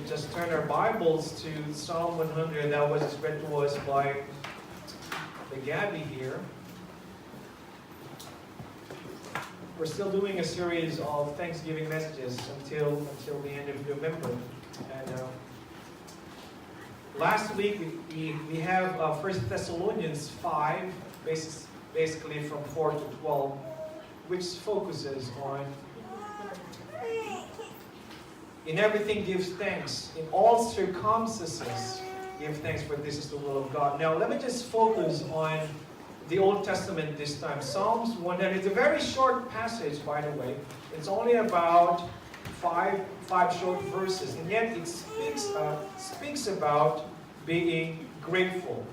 just turn our Bibles to Psalm 100. That was read to us by the Gabby here. We're still doing a series of Thanksgiving messages until the end of November. And last week we have 1 Thessalonians 5, basically from 4 to 12, which focuses on in everything gives thanks, in all circumstances give thanks, for this is the will of God. Now let me just focus on the Old Testament this time. Psalms 100. It's a very short passage, by the way. It's only about five short verses, and yet it speaks about being grateful.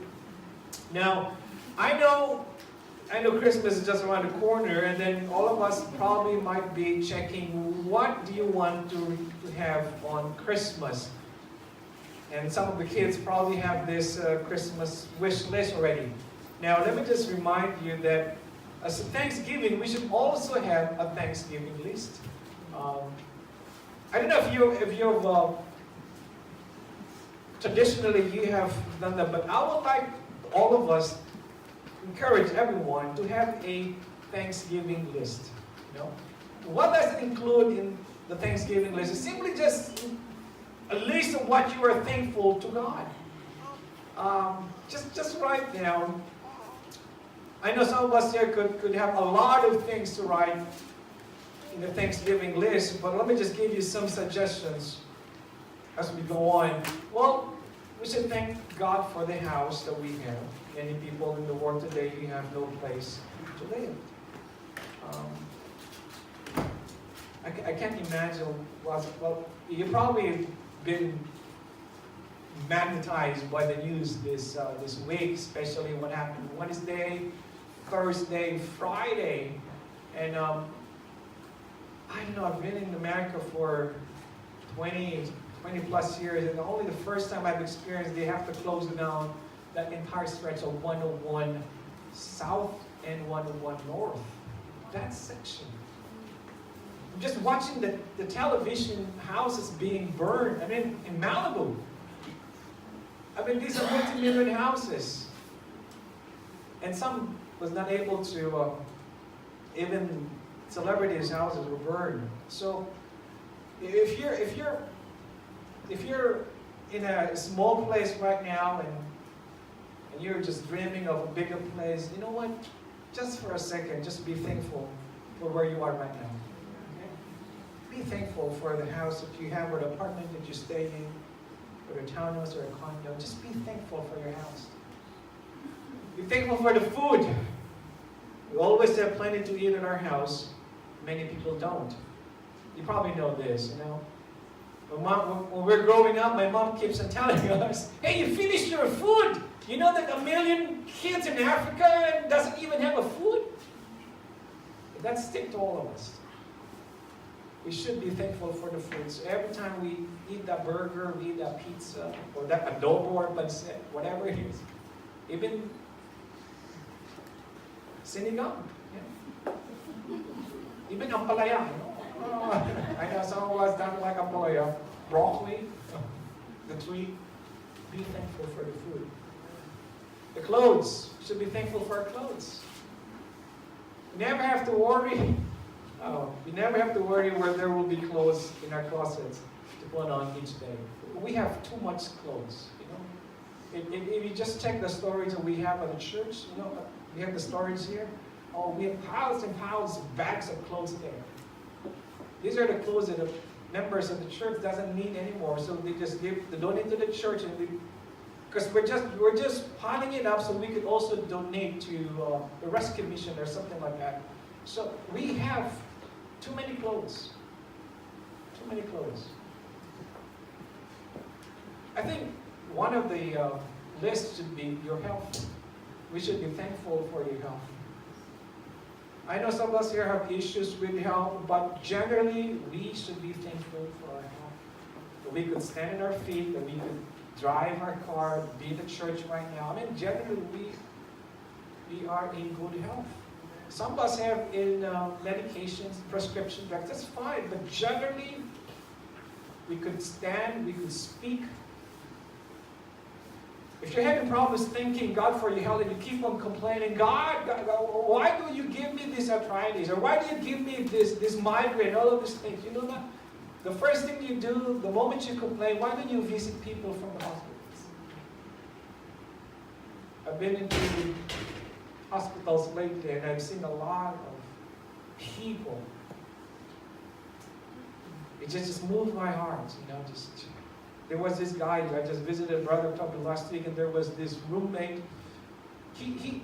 Now, I know Christmas is just around the corner, and then all of us probably might be checking, what do you want to have on Christmas? And some of the kids probably have this Christmas wish list already. Now, let me just remind you that as a Thanksgiving, we should also have a Thanksgiving list. I don't know if you've traditionally you have done that, but I would like all of us encourage everyone to have a Thanksgiving list. You know, what does it include in the Thanksgiving list? It's simply just a list of what you are thankful to God. Just write down. I know some of us here could have a lot of things to write in the Thanksgiving list, but let me just give you some suggestions as we go on. Well, we should thank God for the house that we have. Many people in the world today, you have no place to live. I can't imagine. Well, you probably been magnetized by the news this week, especially what happened Wednesday, Thursday, Friday, and I don't know. I've been in America for 20 plus years, and only the first time I've experienced they have to close down that entire stretch of 101 South and 101 North. That section. I'm just watching the television houses being burned. I mean, in Malibu. I mean, these are multi-million houses. And some was not able to, even celebrities' houses were burned. So, if you're in a small place right now and you're just dreaming of a bigger place, you know what? Just for a second, just be thankful for where you are right now. Okay? Be thankful for the house that you have, or the apartment that you stay in, or a townhouse or a condo. Just be thankful for your house. Be thankful for the food. We always have plenty to eat in our house. Many people don't. You probably know this, you know. When we're growing up, my mom keeps on telling us, hey, you finished your food. You know that 1 million kids in Africa doesn't even have a food? That sticks to all of us. We should be thankful for the food. So every time we eat that burger, we eat that pizza, or that adobo or pancit, whatever it is, even sinigang, yeah. Even ampalaya, you know. I know some of us don't like ampalaya. Broccoli, the tree. Be thankful for the food. The clothes. We should be thankful for our clothes. We never have to worry. We never have to worry where there will be clothes in our closets to put on each day. We have too much clothes. You know, if you just check the storage that we have at the church, you know, we have the storage here. Oh, we have piles and piles of bags of clothes there. These are the clothes that the members of the church doesn't need anymore, so they just donate to the church, and because we're just piling it up so we could also donate to the rescue mission or something like that. So we have too many clothes. Too many clothes. I think one of the lists should be your health. We should be thankful for your health. I know some of us here have issues with health, but generally we should be thankful for our health. That we could stand on our feet, that we could drive our car, be in the church right now. I mean, generally we are in good health. Some of us have in medications, prescription drugs, that's fine, but generally We could stand, we could speak. If you're having problems thanking God for your health and you keep on complaining, God, why do you give me this arthritis? Or why do you give me this migraine? All of these things. You know that? The first thing you do, the moment you complain, why don't you visit people from the hospitals? I've been into hospitals lately and I've seen a lot of people. It just moved my heart, you know, there was this guy, I just visited Brother Tubby last week, and there was this roommate. He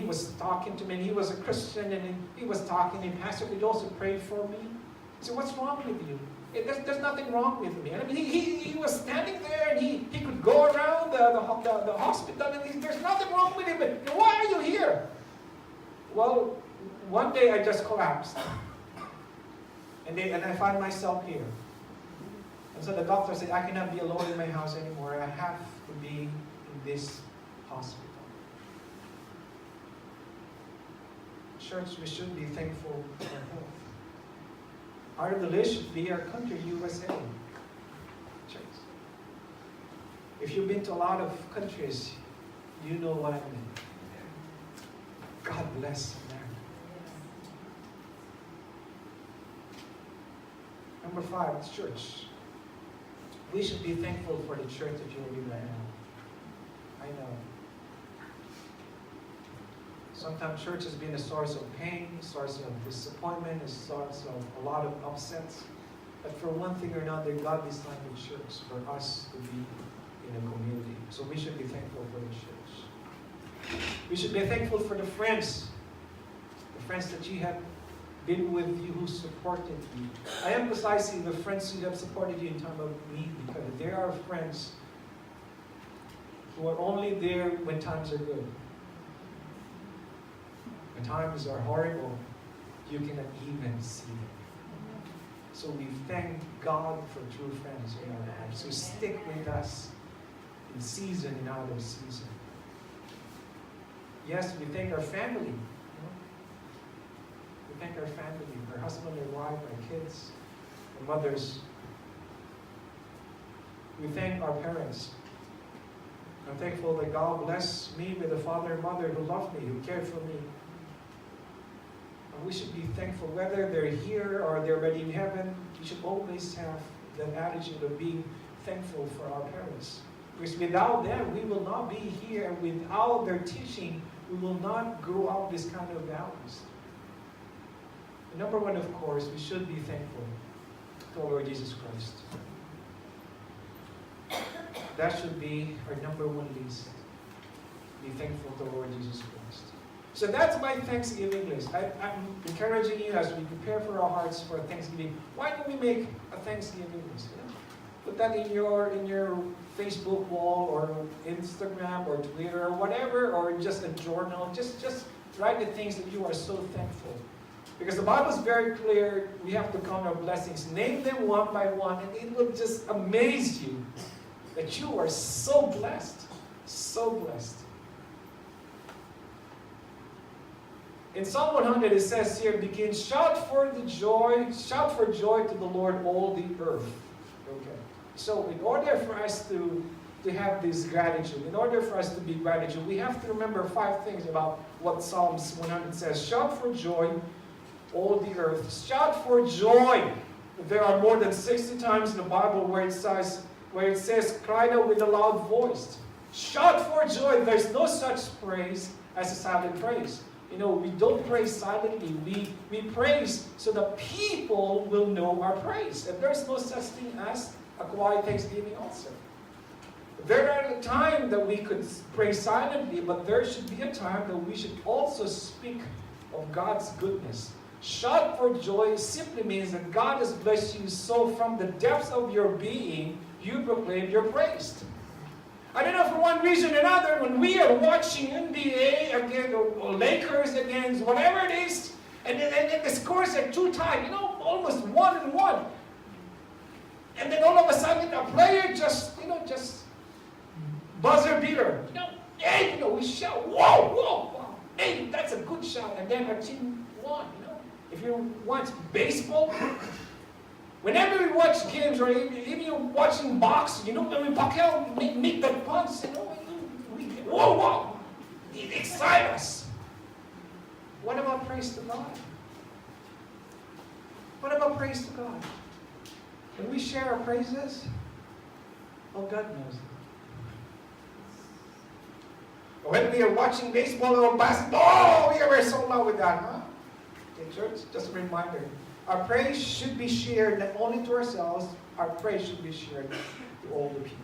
was talking to me, and he was a Christian, and he was talking, and Pastor, could you also pray for me? I said, what's wrong with you? There's nothing wrong with me. I mean, he was standing there, and he could go around the hospital, and there's nothing wrong with him, but why are you here? Well, one day I just collapsed, and I found myself here. And so the doctor said, I cannot be alone in my house anymore. I have to be in this hospital. Church, we should be thankful for health. Our village should be our country, USA. Church. If you've been to a lot of countries, you know what I mean. God bless America. Number 5, it's church. We should be thankful for the church that you're in right now. I know. Sometimes church has been a source of pain, a source of disappointment, a source of a lot of upsets. But for one thing or another, God designed the church for us to be in a community. So we should be thankful for the church. We should be thankful for the friends that you have been with you, who supported you. I emphasize the friends who have supported you in time of need, because there are friends who are only there when times are good. When times are horrible, you cannot even see them. So we thank God for true friends in our lives who stick with us in season and out of season. Yes, we thank our family. We thank our family, our husband, our wife, our kids, our mothers. We thank our parents. I'm thankful that God blessed me with a father and mother who loved me, who cared for me. And we should be thankful, whether they're here or they're already in heaven. We should always have that attitude of being thankful for our parents. Because without them, we will not be here, and without their teaching, we will not grow up this kind of values. And number 1, of course, we should be thankful to our Lord Jesus Christ. That should be our number 1 list. Be thankful to the Lord Jesus Christ. So that's my Thanksgiving list. I'm encouraging you as we prepare for our hearts for Thanksgiving. Why don't we make a Thanksgiving list? You know? Put that in your Facebook wall or Instagram or Twitter or whatever, or just a journal. Just write the things that you are so thankful. Because the Bible is very clear, we have to count our blessings. Name them one by one, and it will just amaze you that you are so blessed. So blessed. In Psalm 100, it says here, begin, shout for joy to the Lord, all the earth. Okay. So in order for us to have this gratitude, in order for us to be gratitude, we have to remember 5 things about what Psalms 100 says. Shout for joy, all the earth. Shout for joy. There are more than 60 times in the Bible where it says, cry out with a loud voice. Shout for joy. There's no such praise as a silent praise. You know, we don't praise silently. We praise so that people will know our praise. And there's no such thing as a quiet thanksgiving also. There are a time that we could pray silently, but there should be a time that we should also speak of God's goodness. Shout for joy simply means that God has blessed you, so from the depths of your being, you proclaim your praise. I don't know, for one reason or another, when we are watching NBA against or Lakers against whatever it is, and the scores are 2 tied, you know, almost 1-1. And then all of a sudden, a player just buzzer beater. Hey, we shout, whoa, hey, that's a good shot. And then our team won, If you watch baseball, Whenever we watch games, or even you're watching boxing, when Pacquiao make that punch, whoa, whoa, it excites us. What about praise to God? What about praise to God? When we share our praises, oh, God knows it. When we are watching baseball or basketball, we are so loud with that, huh? Okay, church, just a reminder. Our praise should be shared not only to ourselves, our praise should be shared to all the people.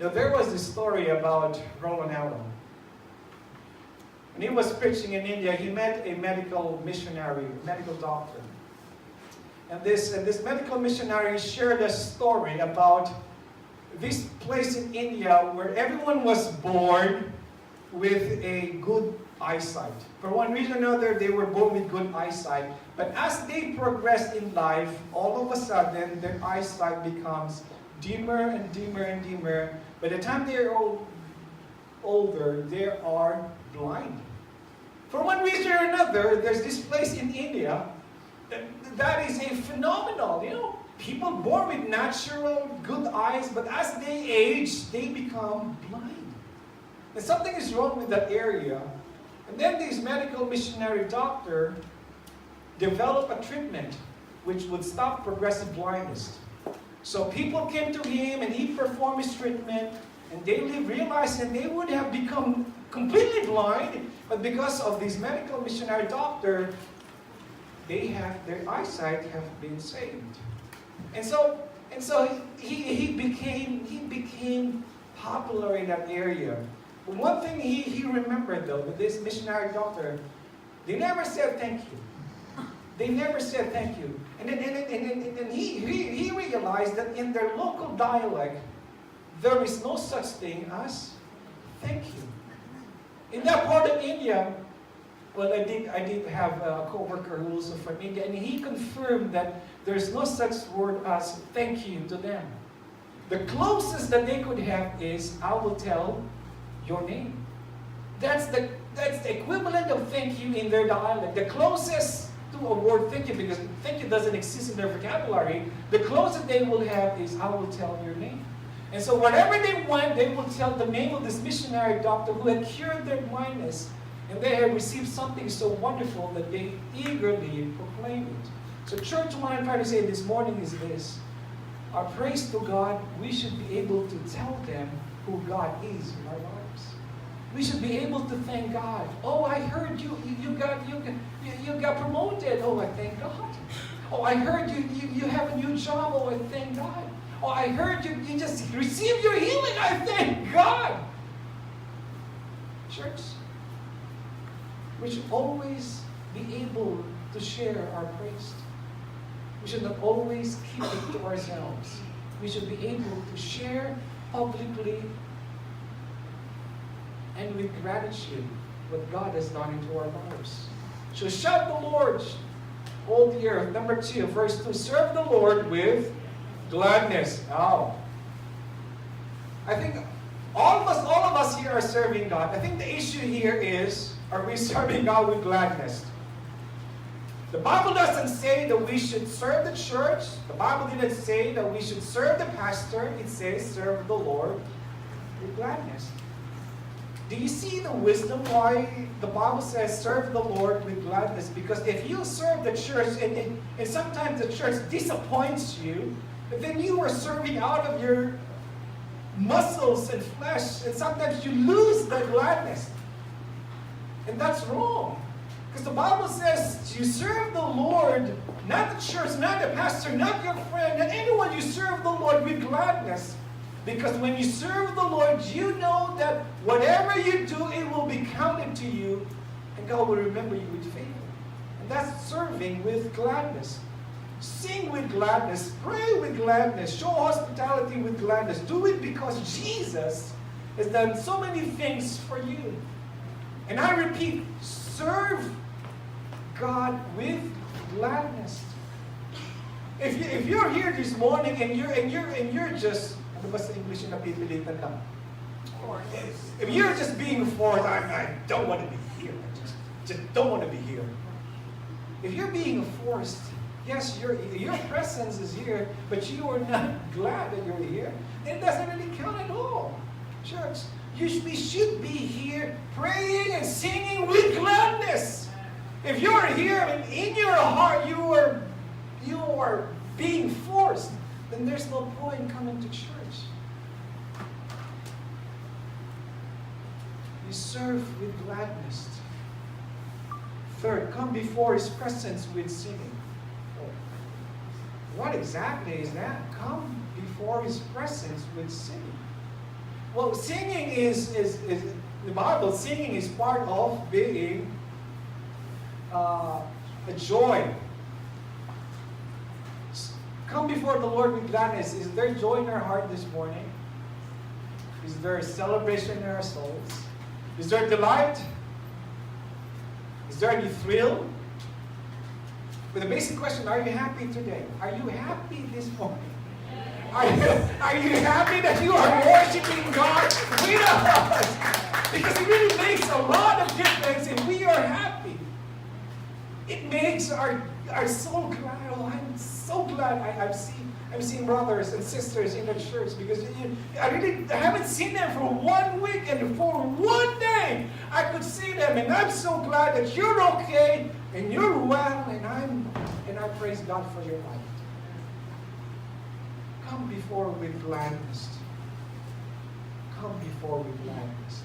Now, there was this story about Roland Allen. When he was preaching in India, he met a medical missionary, medical doctor. And this medical missionary shared a story about this place in India where everyone was born with a good eyesight. For one reason or another, they were born with good eyesight. But as they progressed in life, all of a sudden, their eyesight becomes dimmer and dimmer and dimmer. By the time they're older, they are blind. For one reason or another, there's this place in India that is a phenomenal, people born with natural good eyes, but as they age, they become blind. And something is wrong with that area. And then this medical missionary doctor developed a treatment which would stop progressive blindness. So people came to him and he performed his treatment, and they realized that they would have become completely blind, but because of this medical missionary doctor, their eyesight have been saved. And so he became popular in that area. But one thing he remembered though, with this missionary doctor, they never said thank you. They never said thank you. And then he realized that in their local dialect, there is no such thing as thank you. In that part of India, well, I did have a co-worker who was from India, and he confirmed that there's no such word as thank you to them. The closest that they could have is, I will tell your name. That's the equivalent of thank you in their dialect. The closest to a word thank you, because thank you doesn't exist in their vocabulary, the closest they will have is, I will tell your name. And so wherever they went, they will tell the name of this missionary doctor who had cured their blindness. And they have received something so wonderful that they eagerly proclaim it. So church, what I'm trying to say this morning is this. Our praise to God, we should be able to tell them who God is in our lives. We should be able to thank God. Oh, I heard you got promoted. Oh, I thank God. Oh, I heard you have a new job. Oh, I thank God. Oh, I heard you just received your healing. I thank God. Church, we should always be able to share our praise. We should not always keep it to ourselves. We should be able to share publicly and with gratitude what God has done into our lives. So shout the Lord, all the earth. Number 2, verse 2, serve the Lord with gladness. Oh. I think all of us here are serving God. I think the issue here is, are we serving God with gladness? The Bible doesn't say that we should serve the church. The Bible didn't say that we should serve the pastor. It says serve the Lord with gladness. Do you see the wisdom why the Bible says serve the Lord with gladness? Because if you serve the church and sometimes the church disappoints you, then you are serving out of your muscles and flesh, and sometimes you lose that gladness. And that's wrong. Because the Bible says you serve the Lord, not the church, not the pastor, not your friend, not anyone. You serve the Lord with gladness. Because when you serve the Lord, you know that whatever you do, it will be counted to you, and God will remember you with favor. And that's serving with gladness. Sing with gladness, pray with gladness, show hospitality with gladness. Do it because Jesus has done so many things for you. And I repeat, serve God with gladness. If you're here this morning and you're just, ano ba sa English na pipilitan lang? If you're just being forced, I don't want to be here. I just don't want to be here. If you're being forced, Yes, your presence is here, but you are not glad that you're here. And it doesn't really count at all. Church, we should be here praying and singing with gladness. If you're here and in your heart you are being forced, then there's no point coming to church. You serve with gladness. Third, come before His presence with singing. What exactly is that? Come before His presence with singing. Well, singing is the Bible, singing is part of being a joy. Come before the Lord with gladness. Is there joy in our heart this morning? Is there a celebration in our souls? Is there delight? Is there any thrill? But the basic question, are you happy today? Are you happy this morning? Are you happy that you are worshiping God with us? Because it really makes a lot of difference if we are happy. It makes our soul glad. Oh, I'm so glad I'm seeing brothers and sisters in the church, because I haven't seen them for 1 week, and for one day I could see them, and I'm so glad that you're okay and you're well, and I praise God for your life. Come before with gladness. Come before with gladness.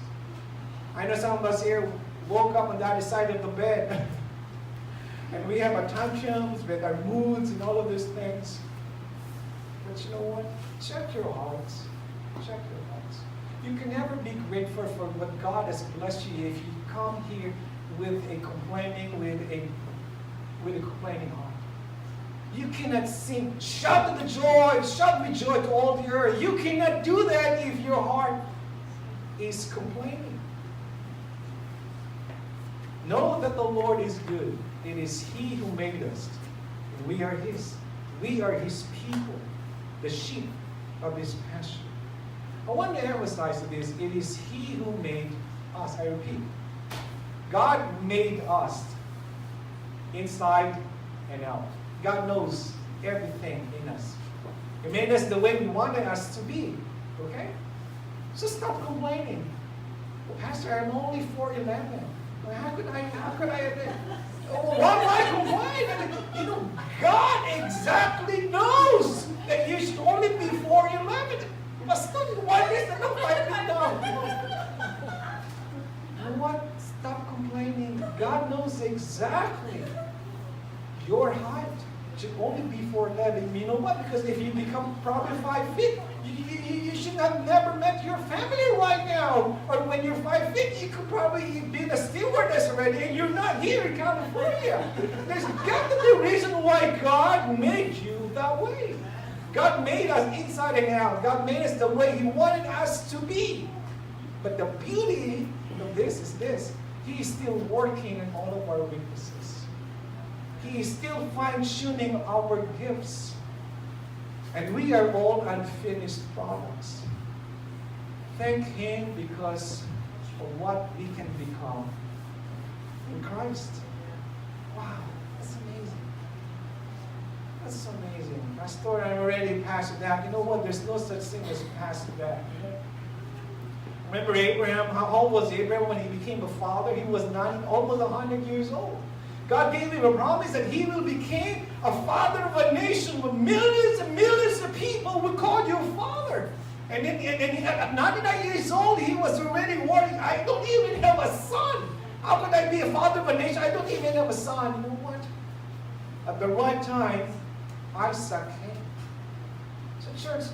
I know some of us here woke up on the other side of the bed and we have our tantrums with our moods and all of these things. But you know what? Check your hearts. Check your hearts. You can never be grateful for what God has blessed you if you come here with a complaining heart. You cannot sing, shout with joy to all the earth. You cannot do that if your heart is complaining. Know that the Lord is good. It is He who made us. And we are His. We are His people, the sheep of His pasture. I want to emphasize this. It is He who made us. I repeat. God made us inside and out. God knows everything in us. He made us the way we wanted us to be. Okay? So stop complaining. Well, Pastor, I'm only 4'11". Well, how could I why would I complain? You know, God exactly knows that you should only be 4'11". Why is it not 5 feet down? You know what? Stop complaining. God knows exactly your height. Should only be 4'11". You know what? Because if you become probably 5 feet, you should have never met your family right now. Or when you're 5 feet, you could probably be a stewardess already, and you're not here in California. There's got to be a reason why God made you that way. God made us inside and out. God made us the way He wanted us to be. But the beauty of this is this. He is still working in all of our weaknesses. He is still fine-tuning our gifts. And we are all unfinished products. Thank Him because of what we can become in Christ. Wow, that's amazing. That's so amazing. Pastor, I'm already past that. You know what? There's no such thing as past that. Remember Abraham? How old was Abraham when he became a father? He was almost 100 years old. God gave him a promise that he will become a father of a nation with millions and millions of people will call you father. And at 99 years old, he was already worried, I don't even have a son. How could I be a father of a nation? I don't even have a son. You know what? At the right time, Isaac came. So church,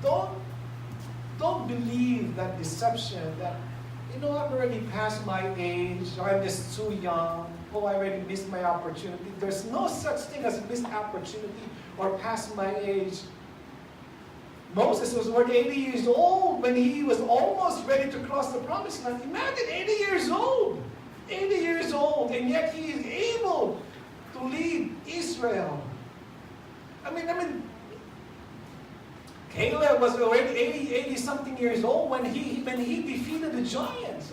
don't believe that deception that, you know, I'm already past my age, or I'm just too young. Oh, I already missed my opportunity. There's no such thing as missed opportunity or past my age. Moses was already 80 years old when he was almost ready to cross the promised land. Imagine 80 years old. 80 years old, and yet he is able to lead Israel. I mean, Caleb was already 80 something years old when he defeated the giants.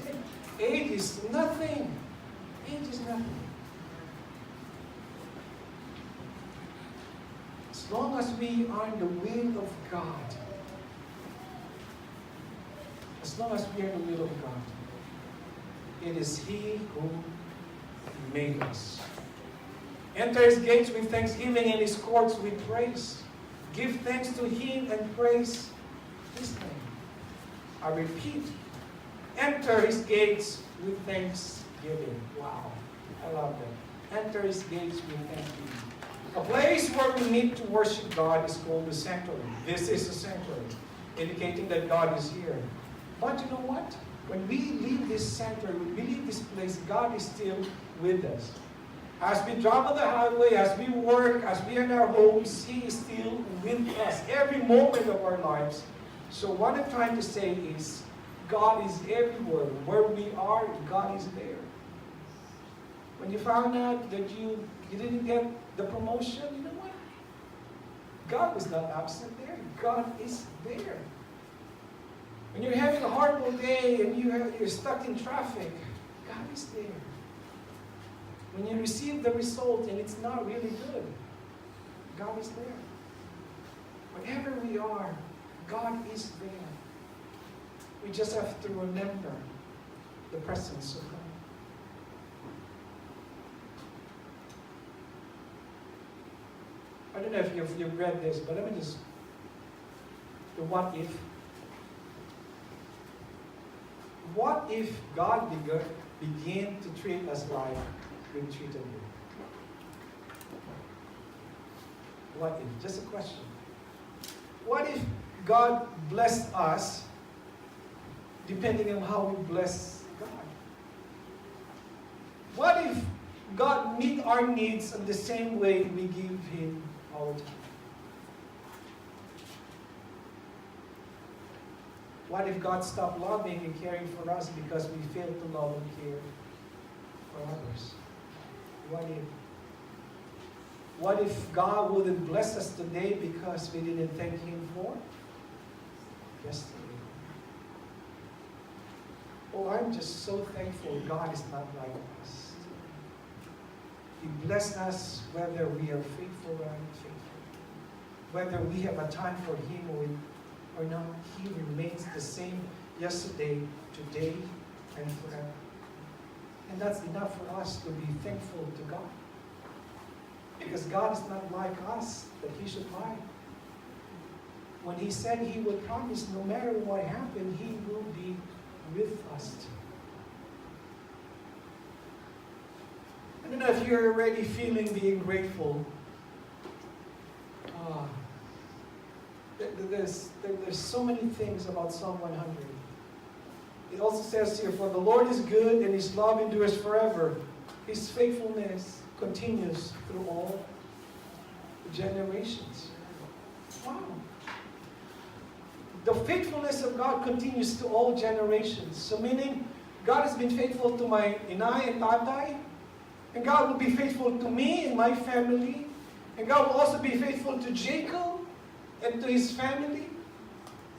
Age is nothing. Age is nothing. long as we are in the will of God, as long as we are in the will of God, it is He who made us. Enter His gates with thanksgiving and His courts with praise. Give thanks to Him and praise His name. I repeat, enter His gates with thanksgiving. Wow, I love that. Enter His gates with thanksgiving. A place where we meet to worship God is called the sanctuary. This is the sanctuary, indicating that God is here. But you know what? When we leave this sanctuary, when we leave this place, God is still with us. As we drive on the highway, as we work, as we are in our homes, He is still with us every moment of our lives. So what I'm trying to say is, God is everywhere. Where we are, God is there. When you found out that you didn't get the promotion, you know what? God was not absent there. God is there. When you're having a horrible day and you're stuck in traffic, God is there. When you receive the result and it's not really good, God is there. Wherever we are, God is there. We just have to remember the presence of God. I don't know if you've read this, but let me just, the what if. What if God began to treat us like we treated Him? What if? Just a question. What if God blessed us depending on how we bless God? What if God meet our needs in the same way we give Him our time? What if God stopped loving and caring for us because we failed to love and care for others? What if? What if God wouldn't bless us today because we didn't thank Him for yesterday? Oh, I'm just so thankful God is not like us. He blessed us whether we are faithful or unfaithful. Whether we have a time for Him or not, He remains the same yesterday, today, and forever. And that's enough for us to be thankful to God. Because God is not like us that He should lie. When He said He would promise no matter what happened, He will be with us. I don't know if you're already feeling being grateful. There's so many things about Psalm 100. It also says here, for the Lord is good and His love endures forever. His faithfulness continues through all generations. Wow. The faithfulness of God continues to all generations. So meaning, God has been faithful to my inay and tatay, and God will be faithful to me and my family, and God will also be faithful to Jacob and to his family,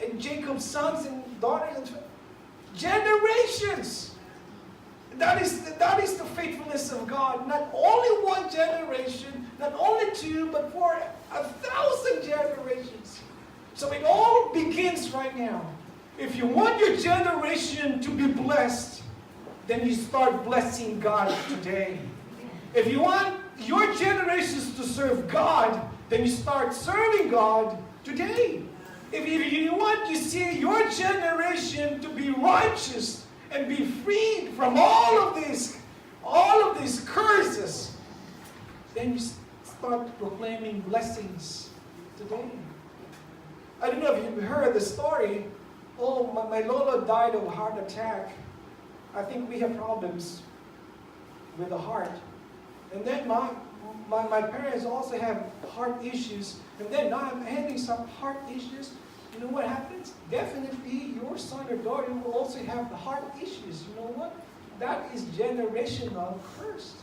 and Jacob's sons and daughters, and generations. That is the faithfulness of God. Not only one generation, not only two, but for 1,000 generations. So it all begins right now. If you want your generation to be blessed, then you start blessing God today. If you want your generations to serve God, then you start serving God today. If you want to see your generation to be righteous and be freed from all of these curses, then you start proclaiming blessings today. I don't know if you've heard the story. Oh, my Lola died of a heart attack. I think we have problems with the heart. And then my parents also have heart issues. And then now I'm having some heart issues. You know what happens? Definitely your son or daughter will also have the heart issues. You know what? That is generational curse.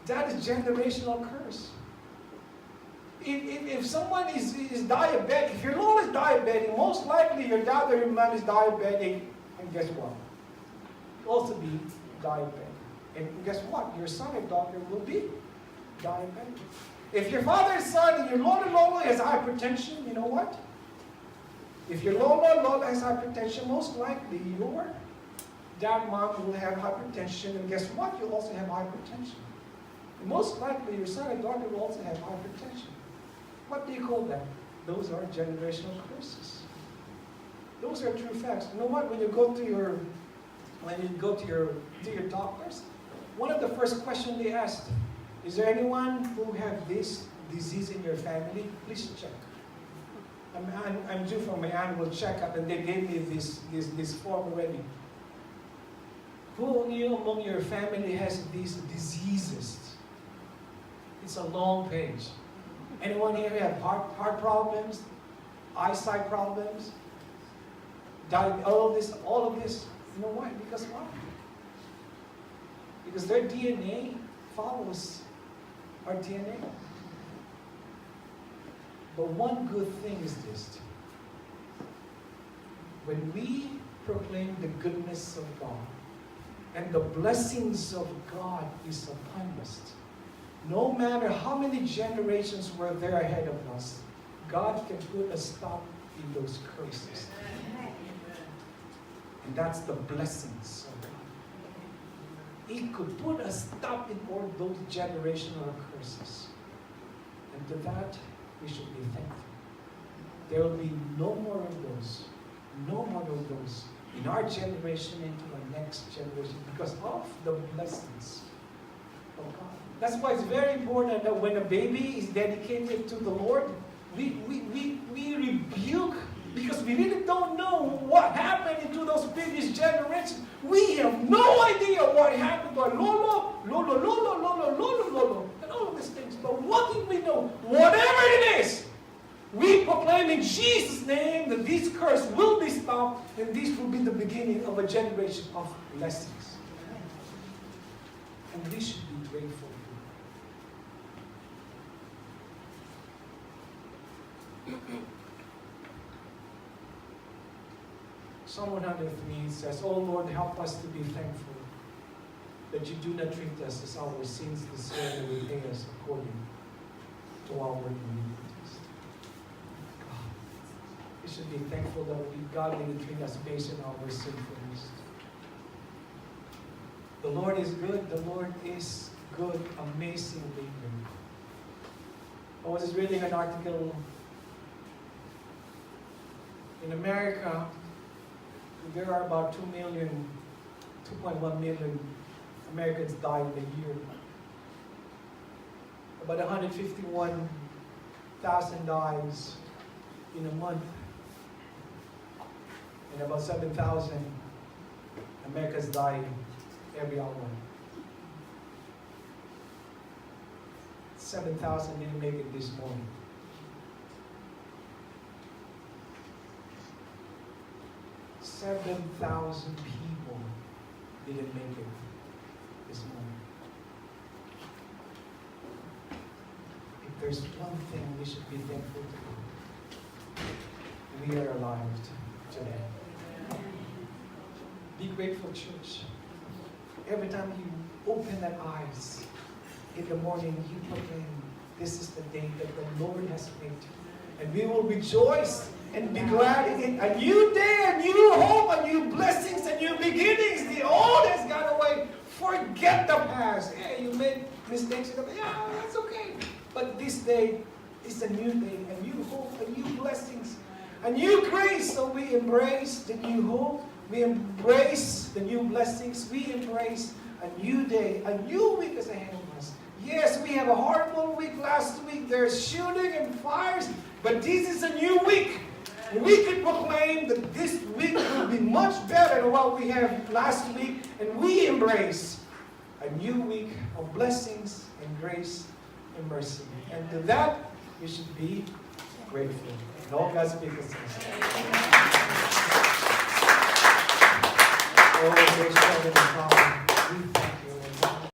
That is generational curse. If someone is diabetic, if your Lola is diabetic, most likely your dad or your mom is diabetic, and guess what? You'll also be diabetic. And guess what? Your son or daughter will be diabetic. If your father is son and your lolo has hypertension, you know what? If your lolo has hypertension, most likely your dad, mom will have hypertension, and guess what? You'll also have hypertension. And most likely your son and daughter will also have hypertension. What do you call that? Those are generational curses. Those are true facts. You know what? When you go to your doctors, one of the first questions they ask, is there anyone who have this disease in your family? Please check. I'm due for my annual checkup, and they gave me this form already. Who among your family has these diseases? It's a long page. Anyone here have heart problems, eyesight problems, all of this? You know why? Because why? Because their DNA follows our DNA. But one good thing is this. When we proclaim the goodness of God and the blessings of God is upon us, no matter how many generations were there ahead of us, God can put a stop in those curses. And that's the blessings of God. He could put a stop in all those generational curses. And to that, we should be thankful. There will be no more of those. No more of those in our generation into our next generation because of the blessings of God. That's why it's very important that when a baby is dedicated to the Lord, we rebuke, because we really don't know what happened into those previous generations. We have no idea what happened to our lolo, and all of these things. But one thing we know, whatever it is, we proclaim in Jesus' name that this curse will be stopped, and this will be the beginning of a generation of blessings. And we should be grateful. Psalm 103 says, "Oh Lord, help us to be thankful that you do not treat us as our sins deserve and repay us according to our iniquities." We should be thankful that God didn't treat us based on our sinfulness. The Lord is good. The Lord is good, amazingly good. I was just reading an article. In America, there are about 2.1 million Americans die in a year. About 151,000 dies in a month. And about 7,000 Americans die every hour. 7,000 didn't make it this morning. 7,000 people didn't make it this morning. If there's one thing we should be thankful to, we are alive today. Be grateful, church. Every time you open that eyes in the morning, you proclaim, this is the day that the Lord has made. And we will rejoice and be glad in a new day, a new hope, a new blessings, a new beginnings. The old has gone away. Forget the past. Yeah, you made mistakes. Yeah, that's okay. But this day is a new day, a new hope, a new blessings, a new grace. So we embrace the new hope. We embrace the new blessings. We embrace a new day, a new week is ahead of us. Yes, we have a horrible week last week. There's shooting and fires, but this is a new week. We can proclaim that this week will be much better than what we had last week, and we embrace a new week of blessings and grace and mercy. And to that, we should be grateful. And all God's people say, oh, gracious Heavenly Father, we thank you.